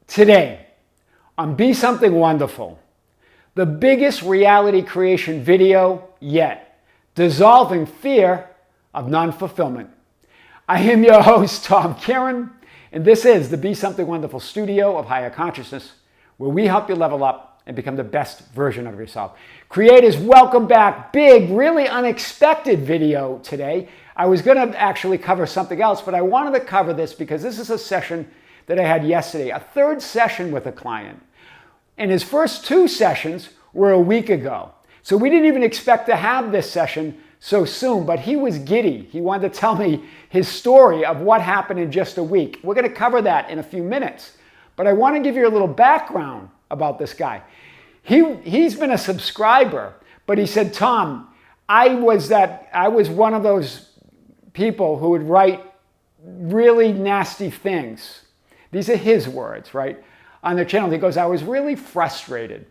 Today, on Be Something Wonderful, the biggest reality creation video yet, dissolving fear of non-fulfillment. I am your host, Tom Kearin, and this is the Be Something Wonderful studio of higher consciousness, where we help you level up and become the best version of yourself. Creators, welcome back. Big, really unexpected video today. I was going to actually cover something else, but I wanted to cover this because this is a session that I had yesterday, a third session with a client. And his first two sessions were a week ago. So we didn't even expect to have this session so soon, but he was giddy. He wanted to tell me his story of what happened in just a week. We're going to cover that in a few minutes. But I want to give you a little background about this guy. He's been a subscriber, but he said, Tom, I was one of those people who would write really nasty things. These are his words, right? On their channel, he goes, I was really frustrated.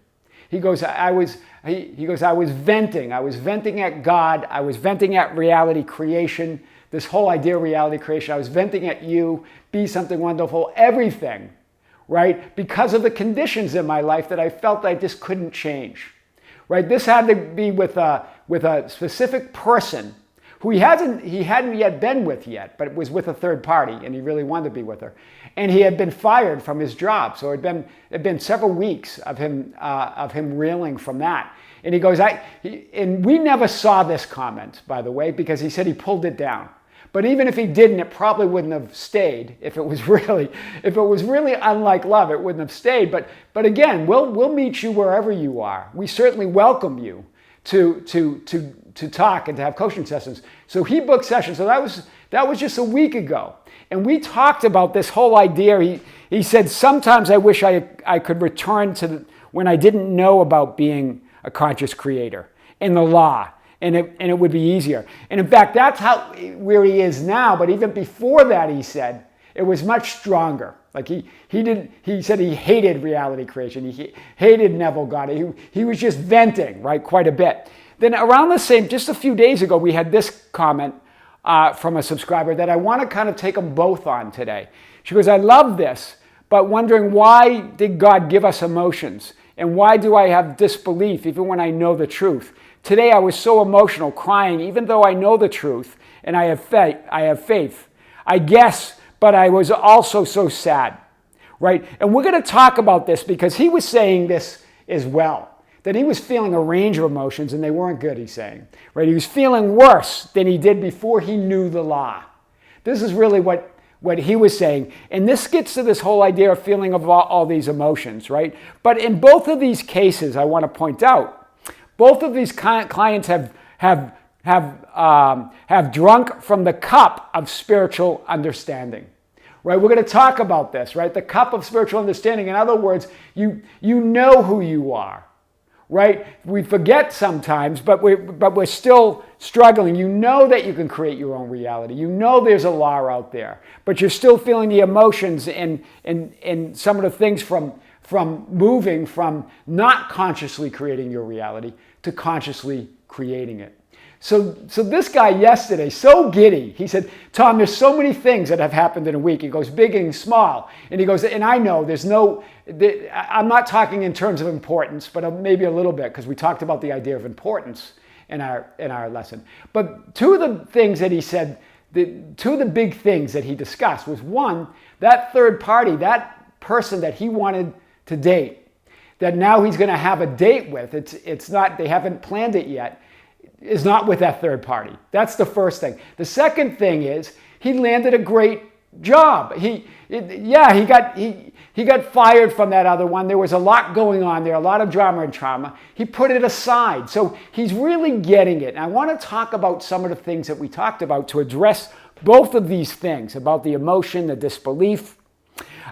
He goes, I was venting. I was venting at God. I was venting at reality creation, this whole idea of reality creation. I was venting at you, Be Something Wonderful, everything, right? Because of the conditions in my life that I felt I just couldn't change, right? This had to be with a specific person who he hadn't yet been with yet, but it was with a third party, and he really wanted to be with her. And he had been fired from his job, so it'd been several weeks of him reeling from that. And he goes, and we never saw this comment, by the way, because he said he pulled it down. But even if he didn't, it probably wouldn't have stayed. If it was really unlike love, it wouldn't have stayed. But again, we'll meet you wherever you are. We certainly welcome you to talk and to have coaching sessions. So he booked sessions. So that was just a week ago. And we talked about this whole idea. He said, sometimes I wish I could return to when I didn't know about being a conscious creator and the law, and it would be easier. And in fact, that's where he is now. But even before that, he said, it was much stronger. Like he said he hated reality creation. He hated Neville Goddard. He was just venting, right, quite a bit. Then around the same, just a few days ago, we had this comment from a subscriber that I want to kind of take them both on today. She goes, I love this, but wondering why did God give us emotions? And why do I have disbelief even when I know the truth? Today I was so emotional, crying, even though I know the truth and I have faith. I guess, but I was also so sad, right? And we're going to talk about this because he was saying this as well, that he was feeling a range of emotions and they weren't good, he's saying, right? He was feeling worse than he did before he knew the law. This is really what he was saying. And this gets to this whole idea of feeling of all these emotions, right? But in both of these cases, I want to point out, both of these clients have drunk from the cup of spiritual understanding, right? We're going to talk about this, right? The cup of spiritual understanding. In other words, you know who you are, right? We forget sometimes, but we're still struggling. You know that you can create your own reality. You know there's a law out there, but you're still feeling the emotions and some of the things from moving from not consciously creating your reality to consciously creating it. So this guy yesterday, so giddy, he said, Tom, there's so many things that have happened in a week. He goes, big and small. And he goes, and I know I'm not talking in terms of importance, but maybe a little bit, because we talked about the idea of importance in our lesson. But two of the things that he said, two of the big things that he discussed was, one, that third party, that person that he wanted to date, that now he's going to have a date with, it's not, they haven't planned it yet, is not with that third party. That's the first thing. The second thing is he landed a great job. He got fired from that other one. There was a lot going on there, a lot of drama and trauma. He put it aside. So he's really getting it. And I want to talk about some of the things that we talked about to address both of these things, about the emotion, the disbelief,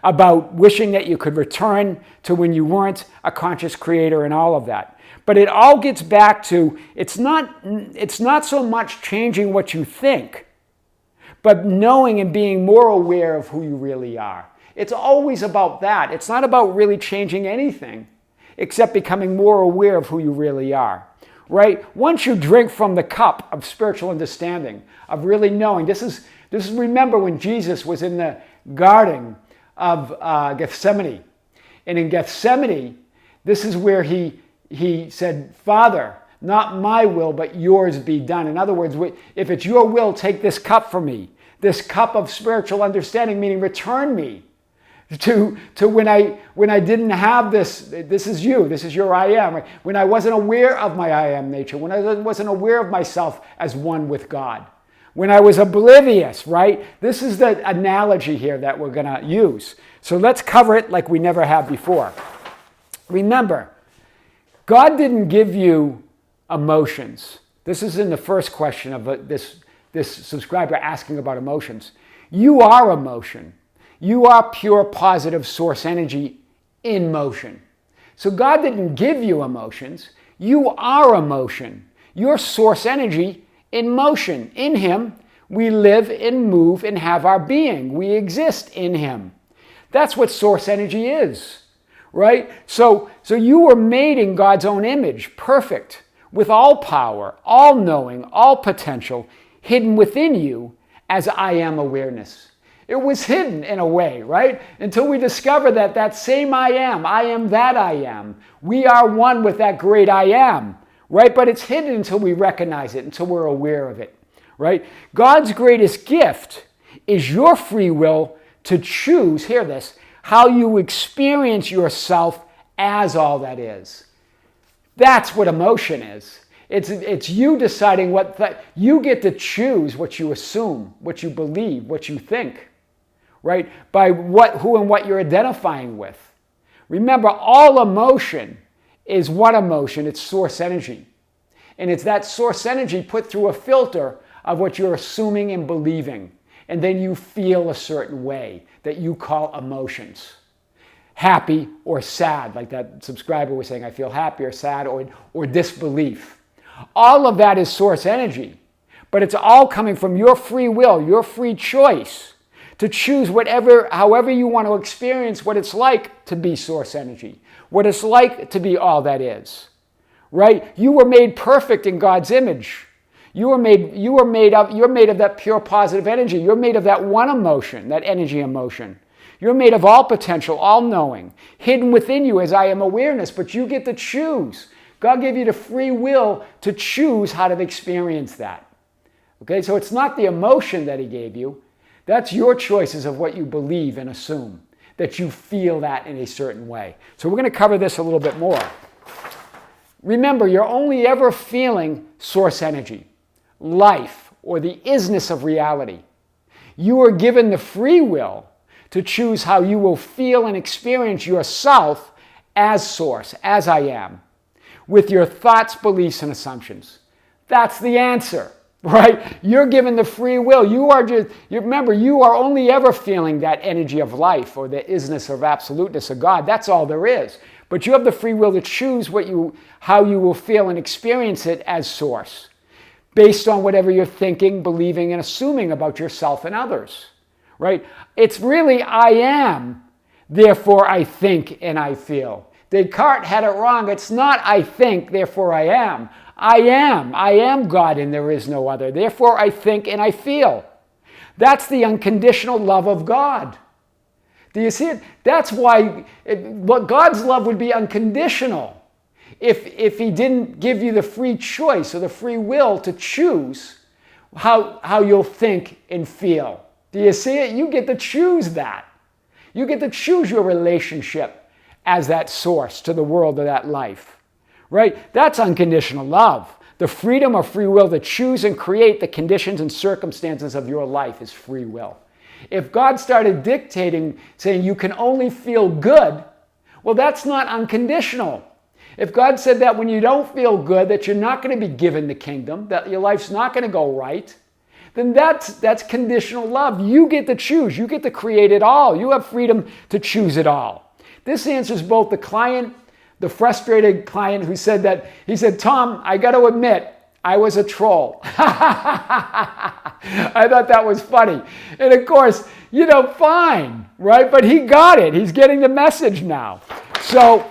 about wishing that you could return to when you weren't a conscious creator and all of that. But it all gets back to, it's not so much changing what you think, but knowing and being more aware of who you really are. It's always about that. It's not about really changing anything, except becoming more aware of who you really are, right? Once you drink from the cup of spiritual understanding, of really knowing, this is remember when Jesus was in the Garden of Gethsemane, And in Gethsemane, this is where he said, Father, not my will, but yours be done. In other words, if it's your will, take this cup from me. This cup of spiritual understanding, meaning return me to when I didn't have this. This is you. This is your I am. When I wasn't aware of my I am nature. When I wasn't aware of myself as one with God. When I was oblivious, right? This is the analogy here that we're going to use. So let's cover it like we never have before. Remember, God didn't give you emotions. This is in the first question of this subscriber asking about emotions. You are emotion. You are pure positive source energy in motion. So God didn't give you emotions. You are emotion. Your source energy in motion. In Him, we live and move and have our being. We exist in Him. That's what source energy is, right? So you were made in God's own image, perfect, with all power, all knowing, all potential, hidden within you as I am awareness. It was hidden in a way, right? Until we discover that same I am that I am. We are one with that great I am, right? But it's hidden until we recognize it, until we're aware of it, right? God's greatest gift is your free will to choose, hear this, how you experience yourself as all that is. That's what emotion is. It's you deciding you get to choose what you assume, what you believe, what you think, right? By who and what you're identifying with. Remember, all emotion is one emotion. It's source energy. And it's that source energy put through a filter of what you're assuming and believing. And then you feel a certain way that you call emotions. Happy or sad, like that subscriber was saying, I feel happy or sad, or disbelief. All of that is source energy, but it's all coming from your free will, your free choice to choose however you want to experience what it's like to be source energy, what it's like to be all that is, right? You were made perfect in God's image. You're made of that pure positive energy. You're made of that one emotion, that energy emotion. You're made of all potential, all knowing, hidden within you as I am awareness, but you get to choose. God gave you the free will to choose how to experience that. Okay, so it's not the emotion that He gave you. That's your choices of what you believe and assume, that you feel that in a certain way. So we're going to cover this a little bit more. Remember, you're only ever feeling source energy, life, or the isness of reality. You are given the free will to choose how you will feel and experience yourself as source, as I am, with your thoughts, beliefs, and assumptions. That's the answer, right? You're given the free will. Remember, you are only ever feeling that energy of life or the isness or absoluteness of God. That's all there is. But you have the free will to choose how you will feel and experience it as source, based on whatever you're thinking, believing, and assuming about yourself and others, right? It's really I am, therefore I think and I feel. Descartes had it wrong. It's not I think, therefore I am. I am God and there is no other. Therefore I think and I feel. That's the unconditional love of God. Do you see it? That's why God's love would be unconditional if He didn't give you the free choice or the free will to choose how you'll think and feel. Do you see it? You get to choose that. You get to choose your relationship as that source to the world of that life, right? That's unconditional love. The freedom or free will to choose and create the conditions and circumstances of your life is free will. If God started dictating, saying you can only feel good, well, that's not unconditional. If God said that when you don't feel good, that you're not going to be given the kingdom, that your life's not going to go right, then that's conditional love. You get to choose. You get to create it all. You have freedom to choose it all. This answers both the client, the frustrated client who said that, he said, Tom, I got to admit, I was a troll. I thought that was funny. And of course, fine, right? But he got it. He's getting the message now. So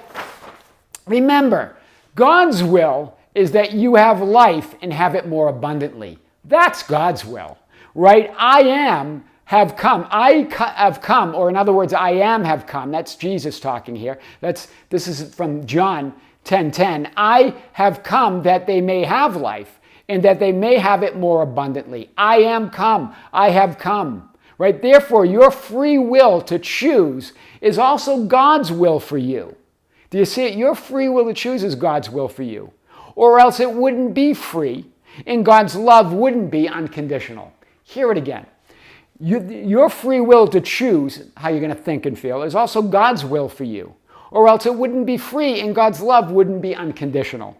remember, God's will is that you have life and have it more abundantly. That's God's will, right? I am have come. Have come, or in other words, I am have come. That's Jesus talking here. This is from John 10:10. I have come that they may have life, and that they may have it more abundantly. I am come. I have come. Right? Therefore, your free will to choose is also God's will for you. Do you see it? Your free will to choose is God's will for you. Or else it wouldn't be free, and God's love wouldn't be unconditional. Hear it again. Your free will to choose how you're going to think and feel is also God's will for you. Or else it wouldn't be free, and God's love wouldn't be unconditional.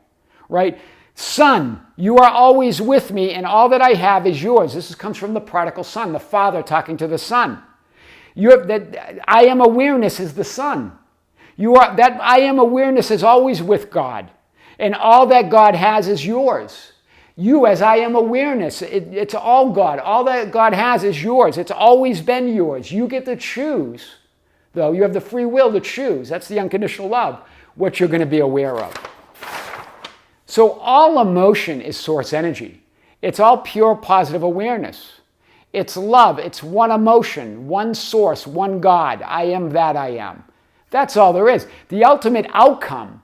Right? Son, you are always with me, and all that I have is yours. This comes from the prodigal son, the father talking to the son. That I am awareness is the son. That I am awareness is always with God, and all that God has is yours. You, as I am awareness, it's all God. All that God has is yours. It's always been yours. You get to choose, though. You have the free will to choose. That's the unconditional love, what you're going to be aware of. So all emotion is source energy. It's all pure positive awareness. It's love. It's one emotion, one source, one God. I am that I am. That's all there is. The ultimate outcome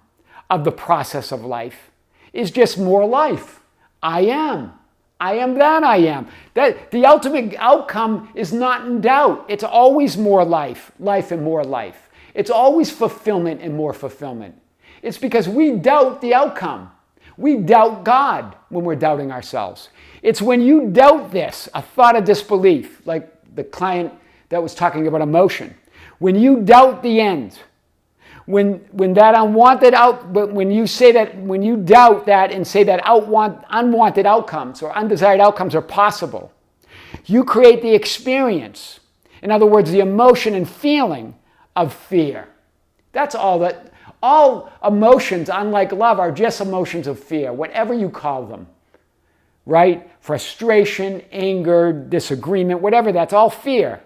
of the process of life is just more life. I am. I am that I am. The ultimate outcome is not in doubt. It's always more life, life and more life. It's always fulfillment and more fulfillment. It's because we doubt the outcome. We doubt God when we're doubting ourselves. It's when you doubt this, a thought of disbelief, like the client that was talking about emotion. When you doubt the end, when that unwanted when you doubt that and say that unwanted outcomes or undesired outcomes are possible, you create the experience. In other words, the emotion and feeling of fear. That's all that. All emotions, unlike love, are just emotions of fear, whatever you call them, right? Frustration, anger, disagreement, whatever, that's all fear.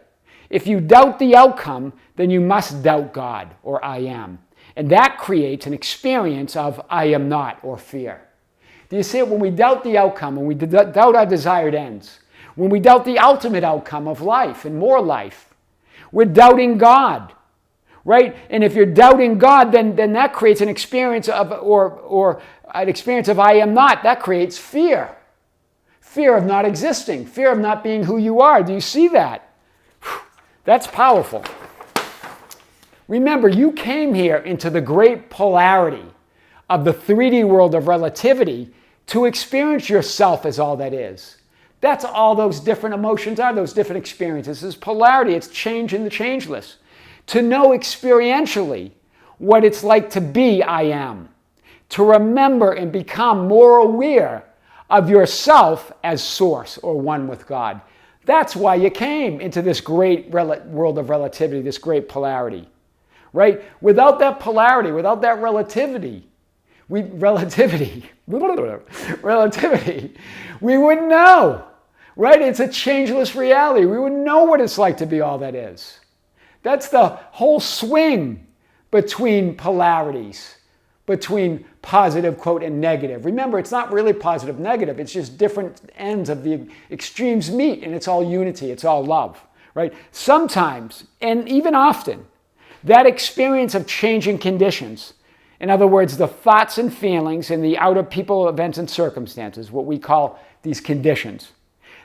If you doubt the outcome, then you must doubt God, or I am. And that creates an experience of I am not, or fear. Do you see it? When we doubt the outcome, when we doubt our desired ends, when we doubt the ultimate outcome of life and more life, we're doubting God. Right? And if you're doubting God, then that creates an experience of, or an experience of I am not. That creates fear. Fear of not existing. Fear of not being who you are. Do you see that? That's powerful. Remember, you came here into the great polarity of the 3D world of relativity to experience yourself as all that is. That's all those different emotions are, those different experiences. It's polarity. It's change in the changeless. To know experientially what it's like to be I am. To remember and become more aware of yourself as source or one with God. That's why you came into this great world of relativity, this great polarity. Right? Without that polarity, without that relativity, we wouldn't know. Right? It's a changeless reality. We wouldn't know what it's like to be all that is. That's the whole swing between polarities, between positive, quote, and negative. Remember, it's not really positive, negative. It's just different ends of the extremes meet, and it's all unity. It's all love, right? Sometimes, and even often, that experience of changing conditions, in other words, the thoughts and feelings in the outer people, events, and circumstances, what we call these conditions,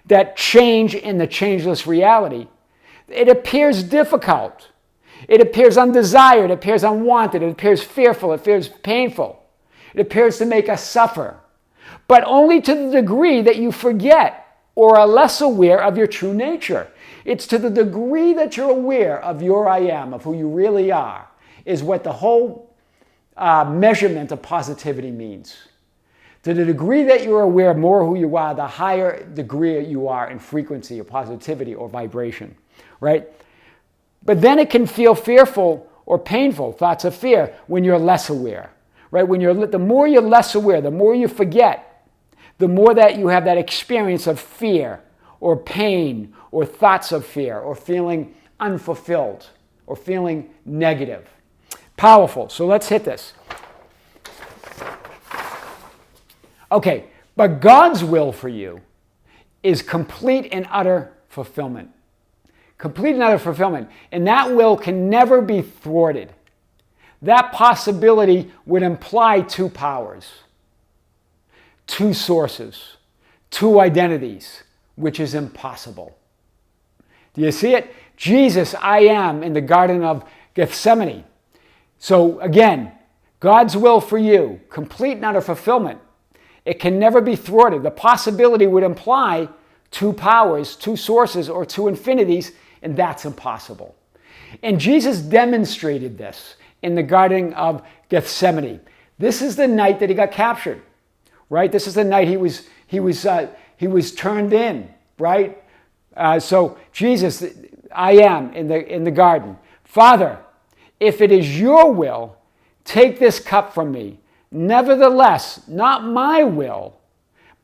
that change in the changeless reality, it appears difficult. It appears undesired. It appears unwanted. It appears fearful. It appears painful. It appears to make us suffer. But only to the degree that you forget or are less aware of your true nature. It's to the degree that you're aware of your I am, of who you really are, is what the whole measurement of positivity means. To the degree that you're aware more of who you are, the higher degree you are in frequency or positivity or vibration. Right? But then it can feel fearful or painful, thoughts of fear, when you're less aware. Right? The more you're less aware, the more you forget, the more that you have that experience of fear or pain or thoughts of fear or feeling unfulfilled or feeling negative. Powerful. So let's hit this. Okay, but God's will for you is complete and utter fulfillment. Complete and utter fulfillment. And that will can never be thwarted. That possibility would imply two powers, two sources, two identities, which is impossible. Do you see it? Jesus, I am, in the Garden of Gethsemane. So again, God's will for you, complete and utter fulfillment. It can never be thwarted. The possibility would imply two powers, two sources, or two infinities, and that's impossible. And Jesus demonstrated this in the Garden of Gethsemane. This is the night that he got captured, right? This is the night he was turned in, right? So Jesus, I am in the garden. Father, if it is your will, take this cup from me. Nevertheless, not my will,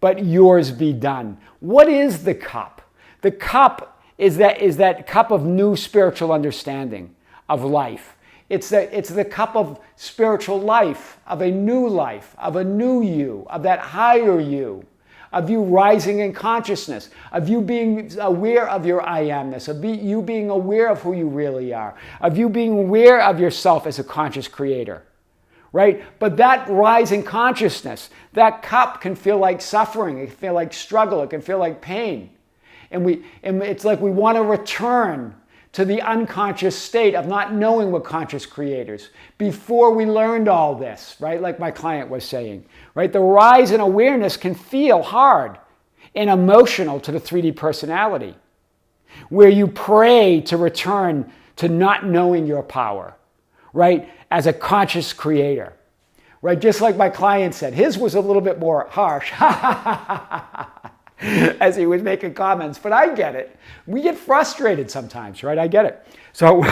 but yours be done. What is the cup? The cup is that cup of new spiritual understanding of life. It's the cup of spiritual life, of a new you, of that higher you, of you rising in consciousness, of you being aware of your I amness, of you being aware of who you really are, of you being aware of yourself as a conscious creator, right? But that rise in consciousness, that cup can feel like suffering, it can feel like struggle, it can feel like pain. And it's like we want to return to the unconscious state of not knowing we're conscious creators before we learned all this, right? Like my client was saying, right? The rise in awareness can feel hard and emotional to the 3D personality, where you pray to return to not knowing your power, right? As a conscious creator, right? Just like my client said, his was a little bit more harsh. As he was making comments, but I get it. We get frustrated sometimes, right? I get it. So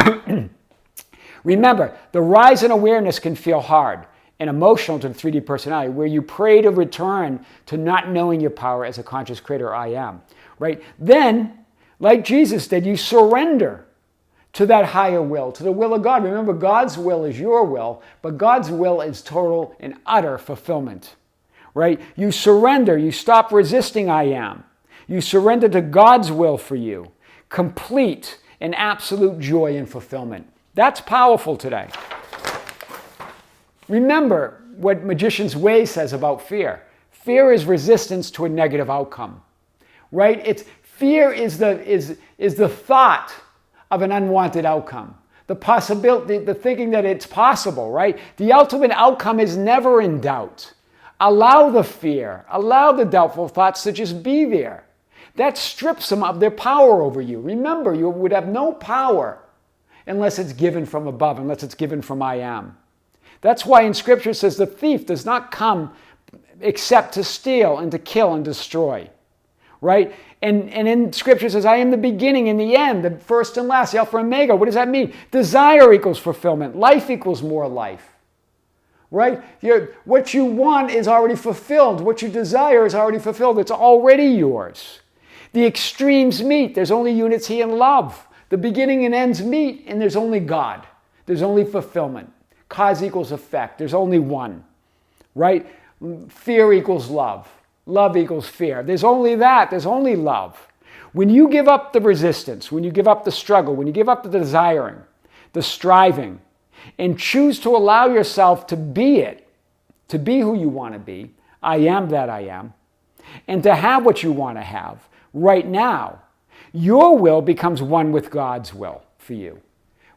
remember, the rise in awareness can feel hard and emotional to the 3D personality, where you pray to return to not knowing your power as a conscious creator, I am, right? Then, like Jesus did, you surrender to that higher will, to the will of God. Remember, God's will is your will, but God's will is total and utter fulfillment. Right? You surrender. You stop resisting I am. You surrender to God's will for you. Complete and absolute joy and fulfillment. That's powerful today. Remember what Magician's Way says about fear. Fear is resistance to a negative outcome. Right? Fear is the thought of an unwanted outcome. The possibility, the thinking that it's possible, right? The ultimate outcome is never in doubt. Allow the fear, allow the doubtful thoughts to just be there. That strips them of their power over you. Remember, you would have no power unless it's given from above, unless it's given from I am. That's why in Scripture it says the thief does not come except to steal and to kill and destroy. Right? And in Scripture it says, I am the beginning and the end, the first and last, the Alpha and Omega. What does that mean? Desire equals fulfillment. Life equals more life. Right? What you want is already fulfilled. What you desire is already fulfilled. It's already yours. The extremes meet. There's only unity and love. The beginning and ends meet, and there's only God. There's only fulfillment. Cause equals effect. There's only one. Right? Fear equals love. Love equals fear. There's only that. There's only love. When you give up the resistance, when you give up the struggle, when you give up the desiring, the striving, and choose to allow yourself to be it, to be who you want to be, I am that I am, and to have what you want to have right now, your will becomes one with God's will for you.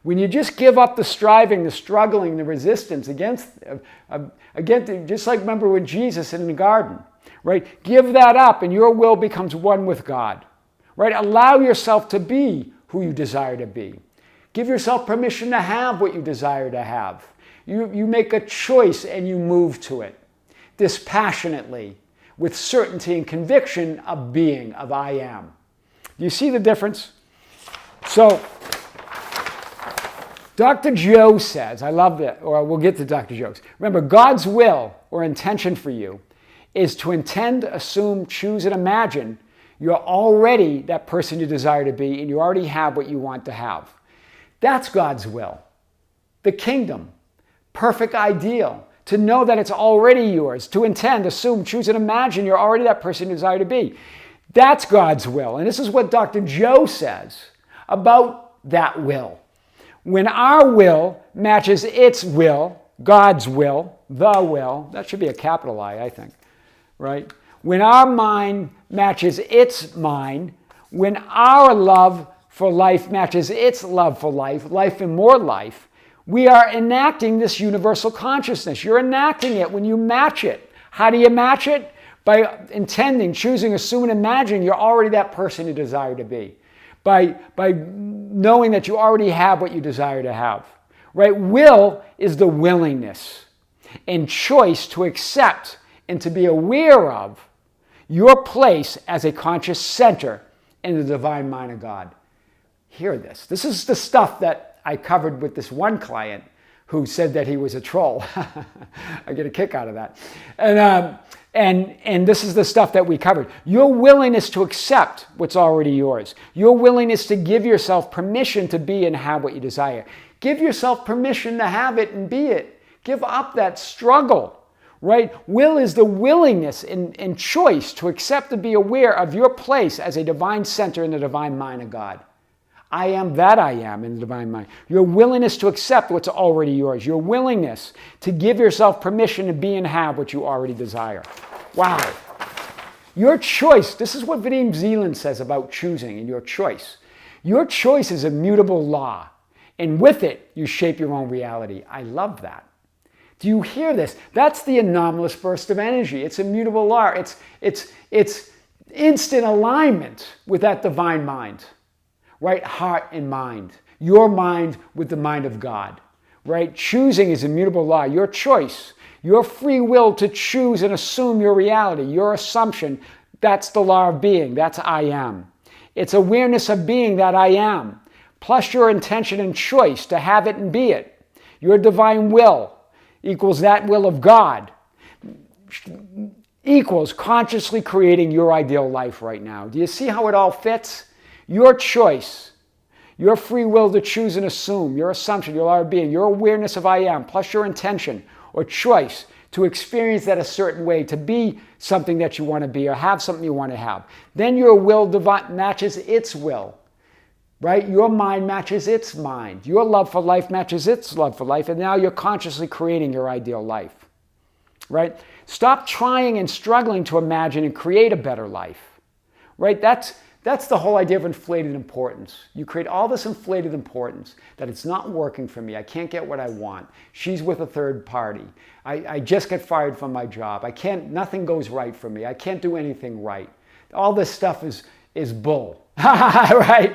When you just give up the striving, the struggling, the resistance against just like remember with Jesus in the garden, right? Give that up and your will becomes one with God, right? Allow yourself to be who you desire to be. Give yourself permission to have what you desire to have. You make a choice and you move to it dispassionately with certainty and conviction of being, of I am. Do you see the difference? So, Dr. Joe says, I love that, or we'll get to Dr. Joe's. Remember, God's will or intention for you is to intend, assume, choose, and imagine you're already that person you desire to be and you already have what you want to have. That's God's will. The kingdom, perfect ideal, to know that it's already yours, to intend, assume, choose, and imagine you're already that person you desire to be. That's God's will. And this is what Dr. Joe says about that will. When our will matches its will, God's will, the will, that should be a capital I think, right? When our mind matches its mind, when our love for life matches its love for life, life and more life, we are enacting this universal consciousness. You're enacting it when you match it. How do you match it? By intending, choosing, assuming, imagining you're already that person you desire to be. By knowing that you already have what you desire to have. Right? Will is the willingness and choice to accept and to be aware of your place as a conscious center in the divine mind of God. Hear this. This is the stuff that I covered with this one client who said that he was a troll. I get a kick out of that. And this is the stuff that we covered. Your willingness to accept what's already yours. Your willingness to give yourself permission to be and have what you desire. Give yourself permission to have it and be it. Give up that struggle, right? Will is the willingness and choice to accept and be aware of your place as a divine center in the divine mind of God. I am that I am in the divine mind. Your willingness to accept what's already yours. Your willingness to give yourself permission to be and have what you already desire. Wow. Your choice, this is what Vadim Zeland says about choosing and your choice. Your choice is a mutable law, and with it, you shape your own reality. I love that. Do you hear this? That's the anomalous burst of energy. It's a mutable law. It's instant alignment with that divine mind. Right? Heart and mind. Your mind with the mind of God. Right? Choosing is a mutable law. Your choice, your free will to choose and assume your reality, your assumption, that's the law of being. That's I am. It's awareness of being that I am, plus your intention and choice to have it and be it. Your divine will equals that will of God, equals consciously creating your ideal life right now. Do you see how it all fits? Your choice, your free will to choose and assume, your assumption, your law of being, your awareness of I am, plus your intention or choice to experience that a certain way, to be something that you want to be or have something you want to have. Then your will matches its will, right? Your mind matches its mind. Your love for life matches its love for life, and now you're consciously creating your ideal life, right? Stop trying and struggling to imagine and create a better life, right? That's the whole idea of inflated importance. You create all this inflated importance that it's not working for me. I can't get what I want. She's with a third party. I just get fired from my job. Nothing goes right for me. I can't do anything right. All this stuff is bull, right?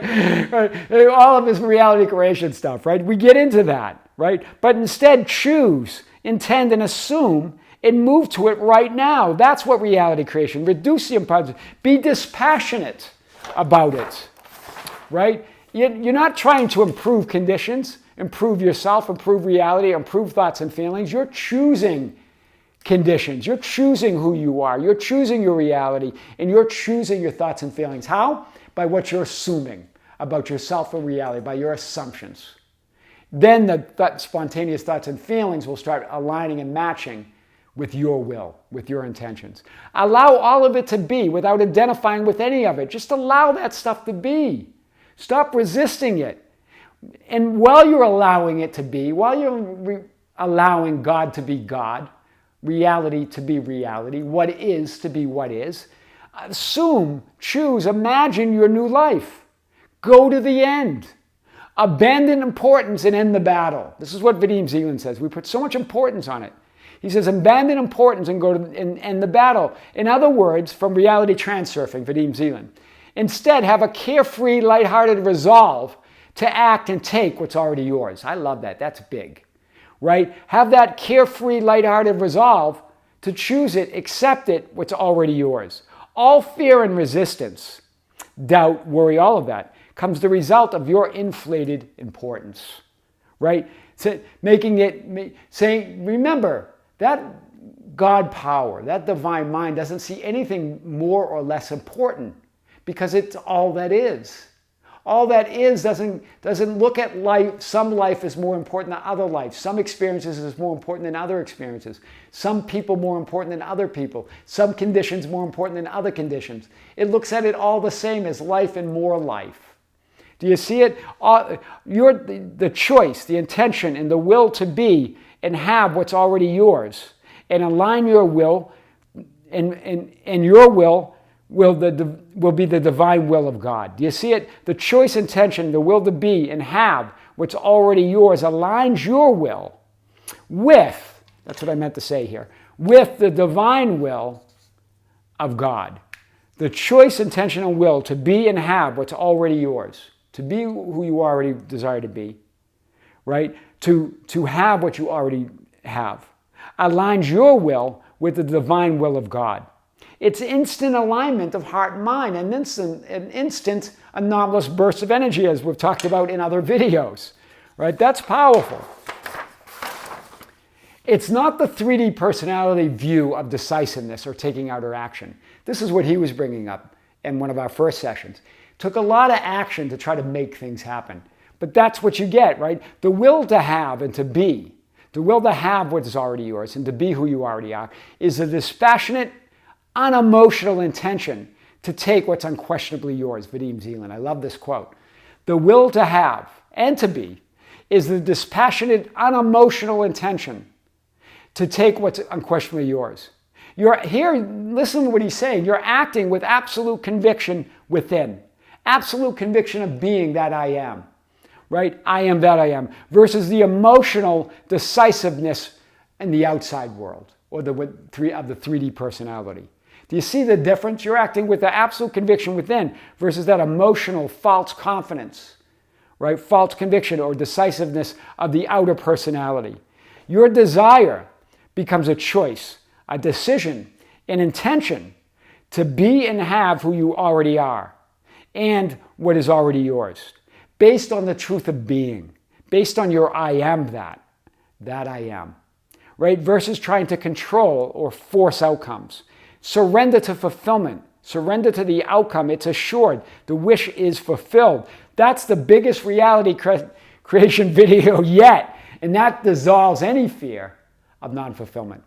All of this reality creation stuff, right? We get into that, right? But instead choose, intend, and assume and move to it right now. That's what reality creation. Reduce the importance. Be dispassionate about it, right? You're not trying to improve conditions, improve yourself, improve reality, improve thoughts and feelings. You're choosing conditions. You're choosing who you are. You're choosing your reality, and you're choosing your thoughts and feelings. How? By what you're assuming about yourself and reality, by your assumptions. Then the spontaneous thoughts and feelings will start aligning and matching with your will, with your intentions. Allow all of it to be without identifying with any of it. Just allow that stuff to be. Stop resisting it. And while you're allowing it to be, while you're allowing God to be God, reality to be reality, what is to be what is, assume, choose, imagine your new life. Go to the end. Abandon importance and end the battle. This is what Vadim Zeland says. We put so much importance on it. He says, abandon importance and go to and end the battle. In other words, from reality transurfing, Vadim Zeland. Instead, have a carefree, lighthearted resolve to act and take what's already yours. I love that. That's big, right? Have that carefree, lighthearted resolve to choose it, accept it, what's already yours. All fear and resistance, doubt, worry, all of that comes the result of your inflated importance, right? So saying, remember, that God power, that divine mind doesn't see anything more or less important because it's all that is. All that is doesn't look at life. Some life is more important than other life. Some experiences is more important than other experiences. Some people more important than other people. Some conditions more important than other conditions. It looks at it all the same as life and more life. Do you see it? The choice, the intention, and the will to be and have what's already yours, and align your will, and your will be the divine will of God. Do you see it? The choice, intention, the will to be and have what's already yours aligns your will with, that's what I meant to say here, with the divine will of God. The choice, intention, and will to be and have what's already yours, to be who you already desire to be, right? To have what you already have, aligns your will with the divine will of God. It's instant alignment of heart and mind, an instant anomalous burst of energy, as we've talked about in other videos, right? That's powerful. It's not the 3D personality view of decisiveness or taking outer action. This is what he was bringing up in one of our first sessions. Took a lot of action to try to make things happen. But that's what you get, right? The will to have and to be, the will to have what is already yours and to be who you already are, is a dispassionate, unemotional intention to take what's unquestionably yours. Vadim Zeland. I love this quote. The will to have and to be is the dispassionate, unemotional intention to take what's unquestionably yours. You're here, listen to what he's saying. You're acting with absolute conviction within. Absolute conviction of being that I am. Right? I am that I am. Versus the emotional decisiveness in the outside world, or the 3D personality. Do you see the difference? You're acting with the absolute conviction within versus that emotional false confidence, right? False conviction or decisiveness of the outer personality. Your desire becomes a choice, a decision, an intention to be and have who you already are and what is already yours, based on the truth of being, based on your I am that I am, right? Versus trying to control or force outcomes. Surrender to fulfillment. Surrender to the outcome. It's assured. The wish is fulfilled. That's the biggest reality creation video yet. And that dissolves any fear of non-fulfillment.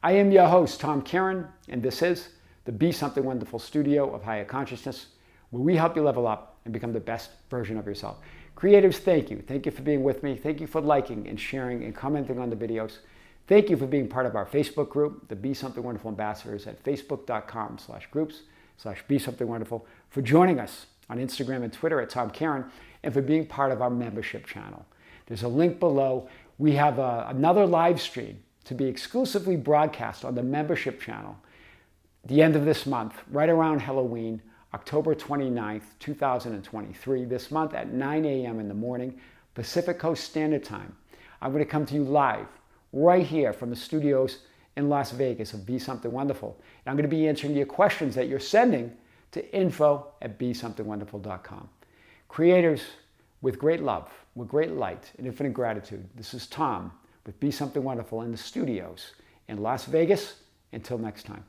I am your host, Tom Kearin, and this is the Be Something Wonderful studio of higher consciousness, where we help you level up and become the best version of yourself. Creatives, thank you. Thank you for being with me. Thank you for liking and sharing and commenting on the videos. Thank you for being part of our Facebook group, the Be Something Wonderful Ambassadors at facebook.com/groups/Be Something Wonderful, for joining us on Instagram and Twitter at Tom Kearin, and for being part of our membership channel. There's a link below. We have another live stream to be exclusively broadcast on the membership channel at the end of this month, right around Halloween, October 29th, 2023, this month at 9 a.m. in the morning, Pacific Coast Standard Time. I'm going to come to you live right here from the studios in Las Vegas of Be Something Wonderful. And I'm going to be answering your questions that you're sending to info@besomethingwonderful.com. Creators, with great love, with great light and infinite gratitude, this is Tom with Be Something Wonderful in the studios in Las Vegas. Until next time.